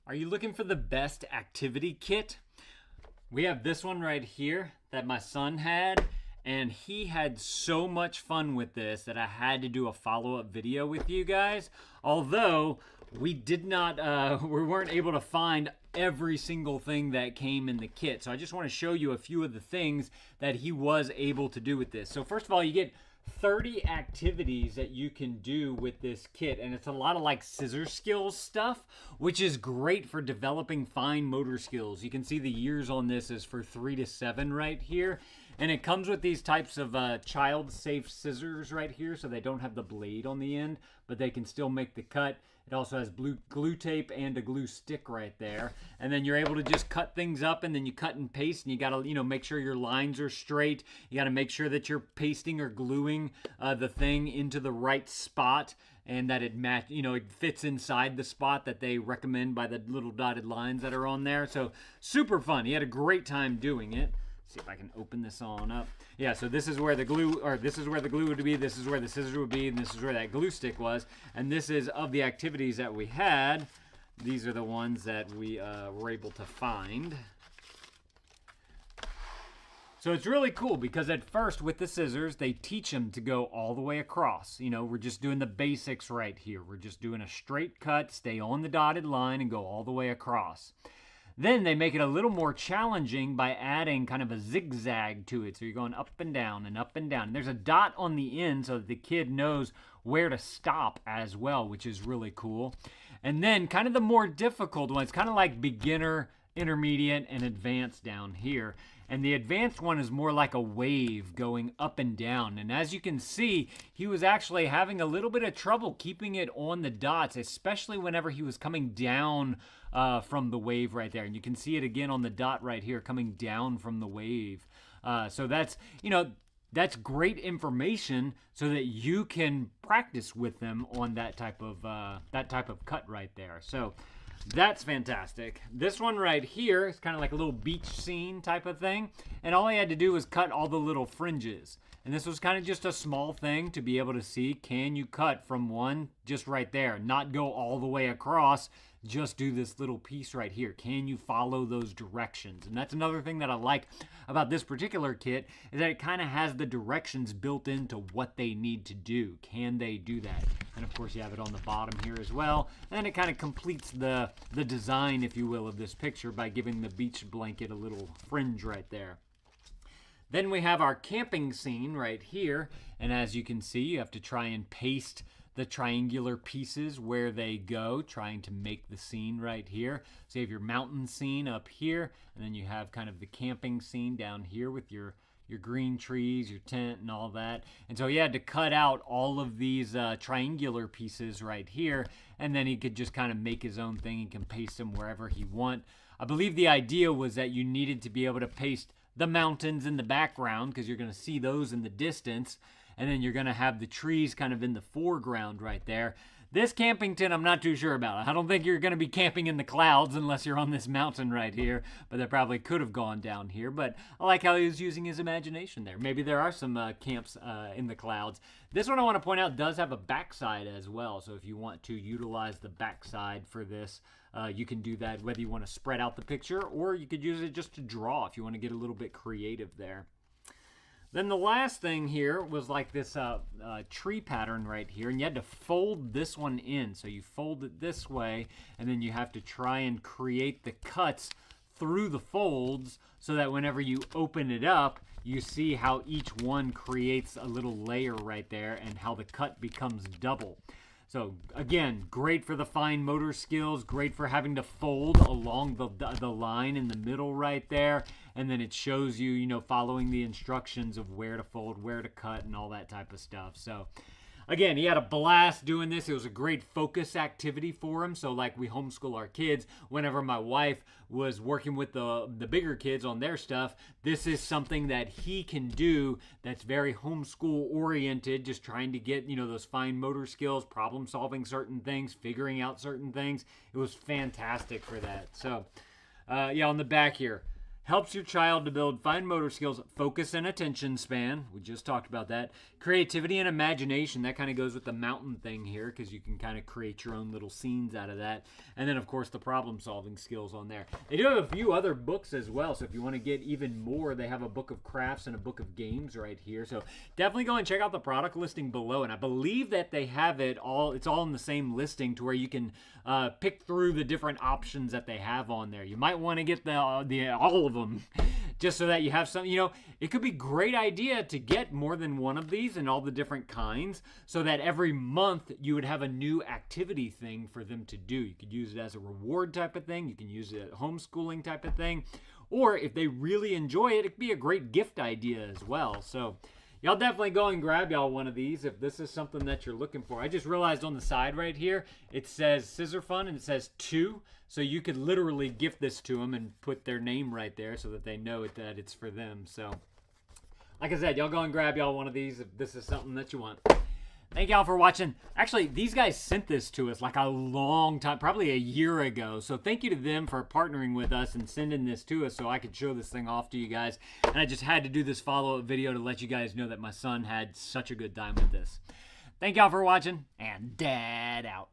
Are you looking for the best activity kit? We have this one right here that my son had, and he had so much fun with this that I had to do a follow-up video with you guys. Although we weren't able to find every single thing that came in the kit. So I just want to show you a few of the things that he was able to do with this. So first of all, you get 30 activities that you can do with this kit, and it's a lot of like scissor skills stuff, which is great for developing fine motor skills. You can see the years on this is for 3 to 7 right here, and it comes with these types of child safe scissors right here, so they don't have the blade on the end, but they can still make the cut. It also has glue tape and a glue stick right there. And then you're able to just cut things up, and then you cut and paste, and you gotta, make sure your lines are straight. You gotta make sure that you're pasting or gluing the thing into the right spot, and that it fits inside the spot that they recommend by the little dotted lines that are on there. So super fun. He had a great time doing it. See if I can open this on up. Yeah, so this is where the glue would be, this is where the scissors would be, and this is where that glue stick was. And this is of the activities that we had. These are the ones that we were able to find. So it's really cool because at first with the scissors, they teach them to go all the way across. We're just doing the basics right here. We're just doing a straight cut, stay on the dotted line, and go all the way across. Then they make it a little more challenging by adding kind of a zigzag to it. So you're going up and down and up and down. And there's a dot on the end so that the kid knows where to stop as well, which is really cool. And then kind of the more difficult ones, kind of like beginner, intermediate, and advanced down here. And the advanced one is more like a wave going up and down. And as you can see, he was actually having a little bit of trouble keeping it on the dots, especially whenever he was coming down from the wave right there. And you can see it again on the dot right here coming down from the wave. So that's, that's great information so that you can practice with them on that type of cut right there. So that's fantastic. This one right here is kind of like a little beach scene type of thing. And all I had to do was cut all the little fringes. And this was kind of just a small thing to be able to see, can you cut from one just right there, not go all the way across, just do this little piece right here. Can you follow those directions? And that's another thing that I like about this particular kit is that it kind of has the directions built into what they need to do. Can they do that? And of course you have it on the bottom here as well. And it kind of completes the design, if you will, of this picture by giving the beach blanket a little fringe right there. Then we have our camping scene right here. And as you can see, you have to try and paste the triangular pieces where they go, trying to make the scene right here. So you have your mountain scene up here, and then you have kind of the camping scene down here with your green trees, your tent, and all that. And so he had to cut out all of these triangular pieces right here, and then he could just kind of make his own thing. He can paste them wherever he want. I believe the idea was that you needed to be able to paste the mountains in the background because you're going to see those in the distance. And then you're going to have the trees kind of in the foreground right there. This camping tent, I'm not too sure about. I don't think you're going to be camping in the clouds unless you're on this mountain right here. But that probably could have gone down here. But I like how he was using his imagination there. Maybe there are some camps in the clouds. This one I want to point out does have a backside as well. So if you want to utilize the backside for this, you can do that whether you want to spread out the picture or you could use it just to draw if you want to get a little bit creative there. Then the last thing here was like this tree pattern right here, and you had to fold this one in. So you fold it this way, and then you have to try and create the cuts through the folds so that whenever you open it up, you see how each one creates a little layer right there and how the cut becomes double. So again, great for the fine motor skills, great for having to fold along the line in the middle right there. And then it shows you, following the instructions of where to fold, where to cut, and all that type of stuff. So again, he had a blast doing this. It was a great focus activity for him. So like we homeschool our kids, whenever my wife was working with the bigger kids on their stuff, this is something that he can do that's very homeschool oriented, just trying to get, those fine motor skills, problem solving certain things, figuring out certain things. It was fantastic for that. So yeah, on the back here, Helps your child to build fine motor skills, focus and attention span. We just talked about that. Creativity and imagination. That kind of goes with the mountain thing here because you can kind of create your own little scenes out of that. And then, of course, the problem-solving skills on there. They do have a few other books as well, so if you want to get even more, they have a book of crafts and a book of games right here. So definitely go and check out the product listing below. And I believe that they have it all, it's all in the same listing to where you can pick through the different options that they have on there. You might want to get the all of them just so that you have some, it could be a great idea to get more than one of these and all the different kinds so that every month you would have a new activity thing for them to do. You could use it as a reward type of thing. You can use it as a homeschooling type of thing. Or if they really enjoy it, it could be a great gift idea as well. So y'all definitely go and grab y'all one of these if this is something that you're looking for. I just realized on the side right here, it says Scissor Fun and it says 2. So you could literally gift this to them and put their name right there so that they know that it's for them. So like I said, y'all go and grab y'all one of these if this is something that you want. Thank y'all for watching. Actually, these guys sent this to us like a long time, probably a year ago. So thank you to them for partnering with us and sending this to us so I could show this thing off to you guys. And I just had to do this follow-up video to let you guys know that my son had such a good time with this. Thank y'all for watching, and Dad out.